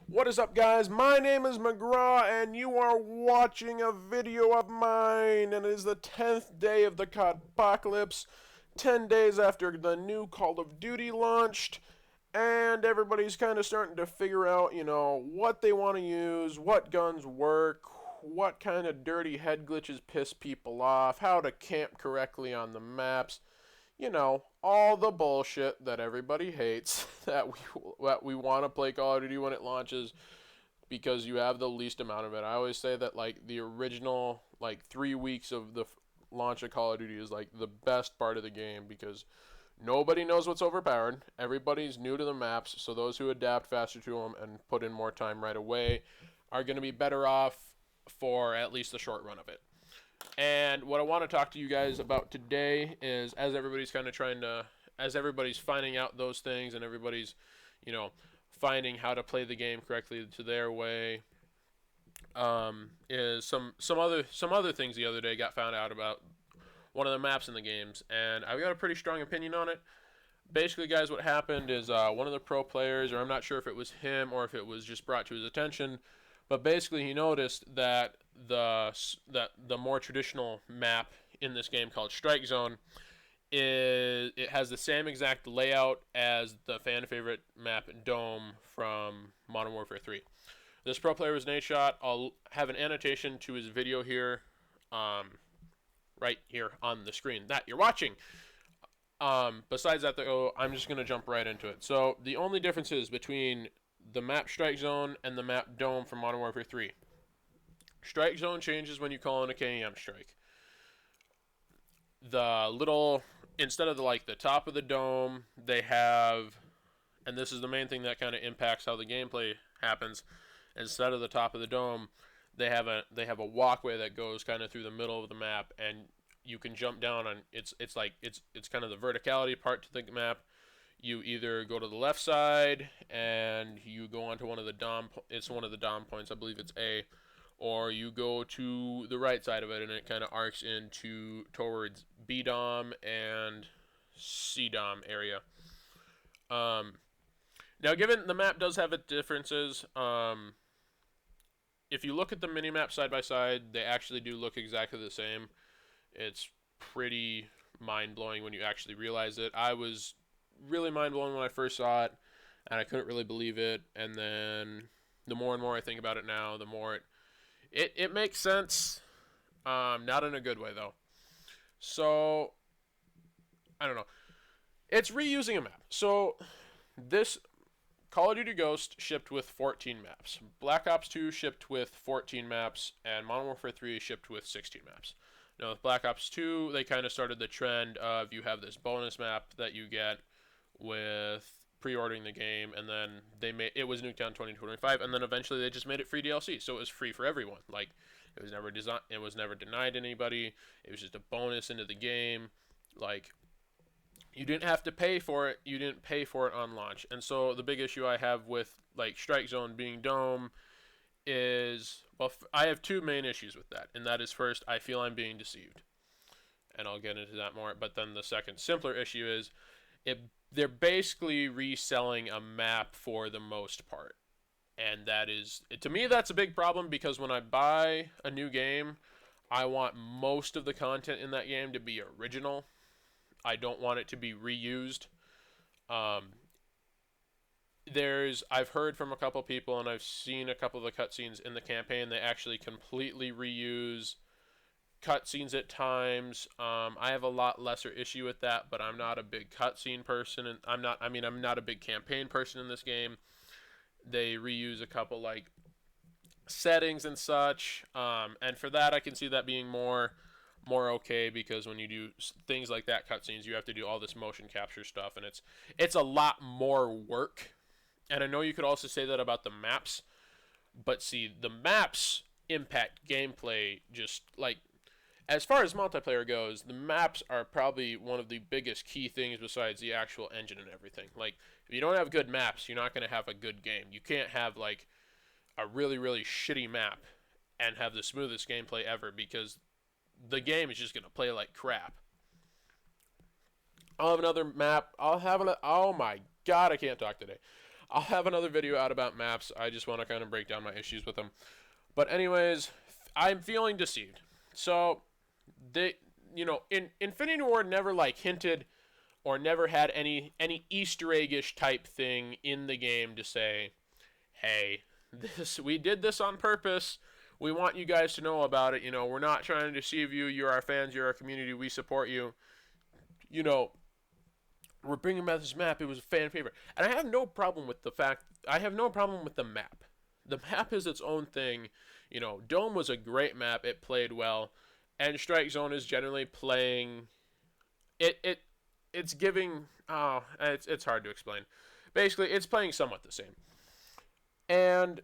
What is up, guys? My name is McGraw, and you are watching a video of mine, and it is the 10th day of the apocalypse, 10 days after the new Call of Duty launched, and everybody's kind of starting to figure out, what they want to use, what guns work, what kind of dirty head glitches piss people off, how to camp correctly on the maps, all the bullshit that everybody hates that we want to play Call of Duty when it launches because you have the least amount of it. I always say that the original 3 weeks of the launch of Call of Duty is the best part of the game because nobody knows what's overpowered. Everybody's new to the maps, so those who adapt faster to them and put in more time right away are going to be better off for at least the short run of it. And what I want to talk to you guys about today is as everybody's finding out those things and everybody's, finding how to play the game correctly to their way, is some other things the other day got found out about one of the maps in the games, and I've got a pretty strong opinion on it. Basically, guys, what happened is one of the pro players, or I'm not sure if it was him or if it was just brought to his attention, but basically he noticed that the more traditional map in this game called Strikezone it has the same exact layout as the fan favorite map Dome from Modern Warfare 3. This pro player was Nadeshot. I'll have an annotation to his video here, right here on the screen that you're watching. Besides that, though, I'm just going to jump right into it. So the only differences between the map Strikezone and the map Dome from Modern Warfare 3. Strikezone changes when you call in a KEM strike. Instead of the top of the dome, they have, and this is the main thing that kind of impacts how the gameplay happens. Instead of the top of the dome, they have a walkway that goes kind of through the middle of the map, and you can jump down on it's kind of the verticality part to the map. You either go to the left side and you go onto one of the dom. It's one of the dom points, I believe it's A, or you go to the right side of it and it kind of arcs towards B dom and C dom area. Now, given the map does have its differences, if you look at the mini map side by side, they actually do look exactly the same. It's pretty mind blowing when you actually realize it. I was really mind blown when I first saw it, and I couldn't really believe it. And then the more and more I think about it now, the more it makes sense. Not in a good way though. So I don't know. It's reusing a map. So this Call of Duty Ghost shipped with 14 maps. Black Ops 2 shipped with 14 maps, and Modern Warfare 3 shipped with 16 maps. Now with Black Ops 2, they kind of started the trend of you have this bonus map that you get with pre-ordering the game, and then it was Nuketown 2025, and then eventually they just made it free DLC, so it was free for everyone. It was never denied anybody. It was just a bonus into the game. You didn't have to pay for it. You didn't pay for it on launch. And so the big issue I have with Strikezone being Dome is, I have two main issues with that, and that is first, I feel I'm being deceived, and I'll get into that more. But then the second simpler issue is they're basically reselling a map for the most part. And that is, to me, that's a big problem because when I buy a new game, I want most of the content in that game to be original. I don't want it to be reused. I've heard from a couple people and I've seen a couple of the cutscenes in the campaign. They actually completely reuse cutscenes at times. I have a lot lesser issue with that, but I'm not a big cutscene person, and I'm not a big campaign person in this game. They reuse a couple settings and such, and for that I can see that being more okay, because when you do things like that, cutscenes, you have to do all this motion capture stuff, and it's a lot more work. And I know you could also say that about the maps, but see, the maps impact gameplay just as far as multiplayer goes, the maps are probably one of the biggest key things besides the actual engine and everything. If you don't have good maps, you're not going to have a good game. You can't have a really, really shitty map and have the smoothest gameplay ever, because the game is just going to play like crap. I'll have another map. Oh my god, I can't talk today. I'll have another video out about maps. I just want to kind of break down my issues with them. But anyways, I'm feeling deceived. So they, in Infinity Ward never like hinted or never had any Easter egg-ish type thing in the game to say, hey, we did this on purpose. We want you guys to know about it. We're not trying to deceive you. You're our fans. You're our community. We support you. You know, we're bringing back this map. It was a fan favorite, and I have no problem with the fact. I have no problem with the map. The map is its own thing. Dome was a great map. It played well, and Strikezone is generally playing. It's giving. Oh, it's hard to explain. Basically, it's playing somewhat the same, and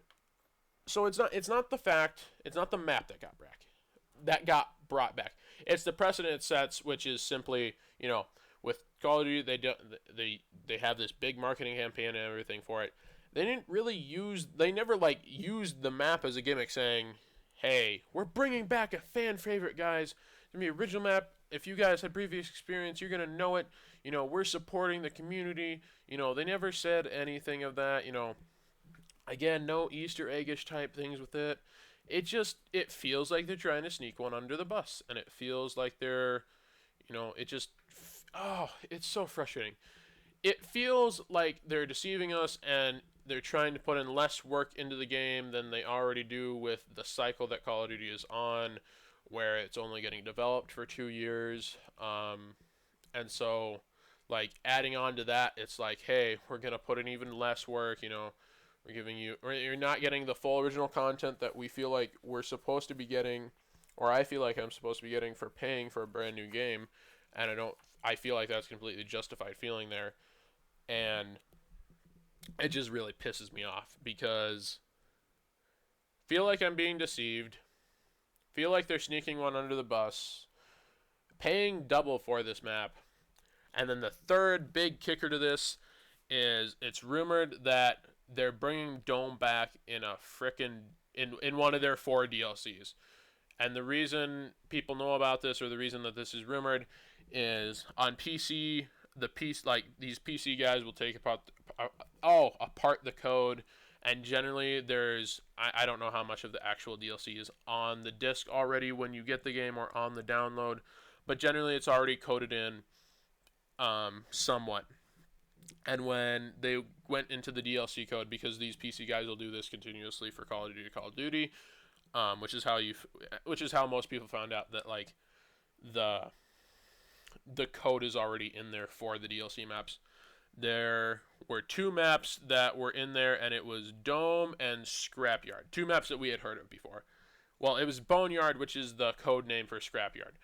so it's not the map that got brought back. It's the precedent it sets, which is simply with Call of Duty they have this big marketing campaign and everything for it. They never like used the map as a gimmick, saying, hey, we're bringing back a fan favorite, guys. It's gonna be original map. If you guys had previous experience, you're gonna know it. We're supporting the community. They never said anything of that. Again, no Easter eggish type things with it. It feels like they're trying to sneak one under the bus, and it feels like they're, it's so frustrating. It feels like they're deceiving us, and they're trying to put in less work into the game than they already do with the cycle that Call of Duty is on, where it's only getting developed for 2 years. And so, like, adding on to that, it's like, hey, we're gonna put in even less work. You're not getting the full original content that we feel like we're supposed to be getting, or I feel like I'm supposed to be getting for paying for a brand new game, and I feel like that's completely justified feeling there, and it just really pisses me off because I feel like I'm being deceived, feel like they're sneaking one under the bus, paying double for this map, and then the third big kicker to this is it's rumored that they're bringing Dome back in a in one of their 4 DLCs. And the reason people know about this, or the reason that this is rumored, is on PC, these PC guys will take apart the code, and generally I don't know how much of the actual DLC is on the disc already when you get the game or on the download, but generally it's already coded in somewhat. And when they went into the DLC code, because these PC guys will do this continuously for Call of Duty, which is how most people found out that like the code is already in there for the DLC maps. There were 2 maps that were in there, and it was Dome and Scrapyard. 2 maps that we had heard of before. Well, it was Boneyard, which is the code name for Scrapyard,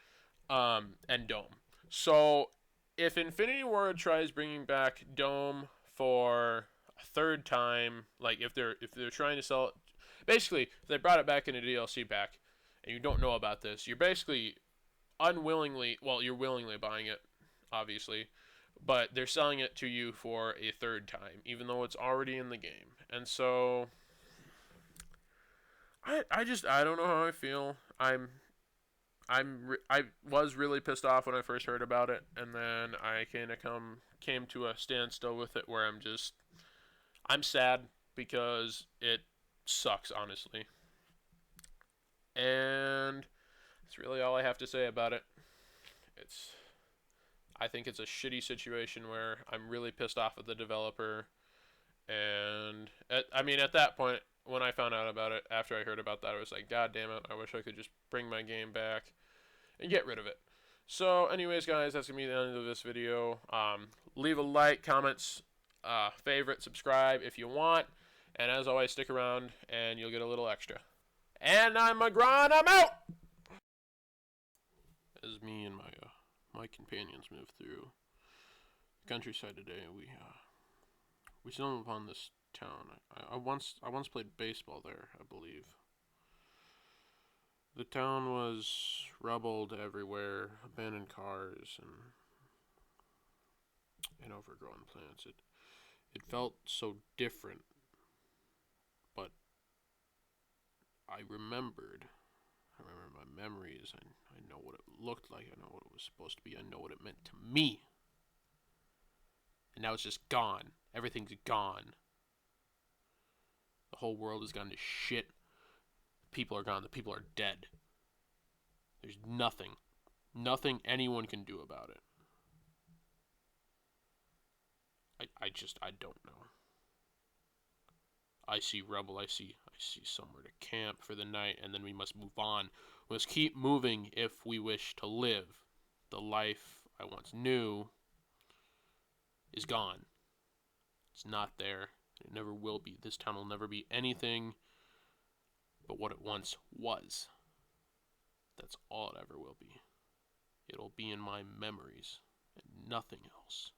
and Dome. So if Infinity Ward tries bringing back Dome for a 3rd time, like if they're trying to sell it, basically if they brought it back in a DLC pack, and you don't know about this, you're basically you're willingly buying it, obviously, but they're selling it to you for a 3rd time, even though it's already in the game. And so I don't know how I feel. I was really pissed off when I first heard about it, and then I kind of came to a standstill with it, where I'm sad because it sucks, honestly. And that's really all I have to say about it. I think it's a shitty situation where I'm really pissed off at the developer, and at that point, when I found out about it, after I heard about that, I was like, God damn it, I wish I could just bring my game back and get rid of it. So anyways, guys, that's going to be the end of this video. Leave a like, comments, favorite, subscribe if you want. And as always, stick around and you'll get a little extra. And I'm McGraw, I'm out! As me and my companions move through the countryside today, we stumbled upon this town. I once played baseball there, I believe. The town was rubbled everywhere, abandoned cars, and overgrown plants. It felt so different, but I remember my memories. I know what it looked like. I know what it was supposed to be. I know what it meant to me. And now it's just gone. Everything's gone. whole world has gone to shit. People are gone. The people are dead. There's nothing anyone can do about it. I don't know. I see rubble. I see somewhere to camp for the night, and then we must move on. We must keep moving if we wish to live. The life I once knew is gone. It's not there. It never will be. This town will never be anything but what it once was. That's all it ever will be. It'll be in my memories and nothing else.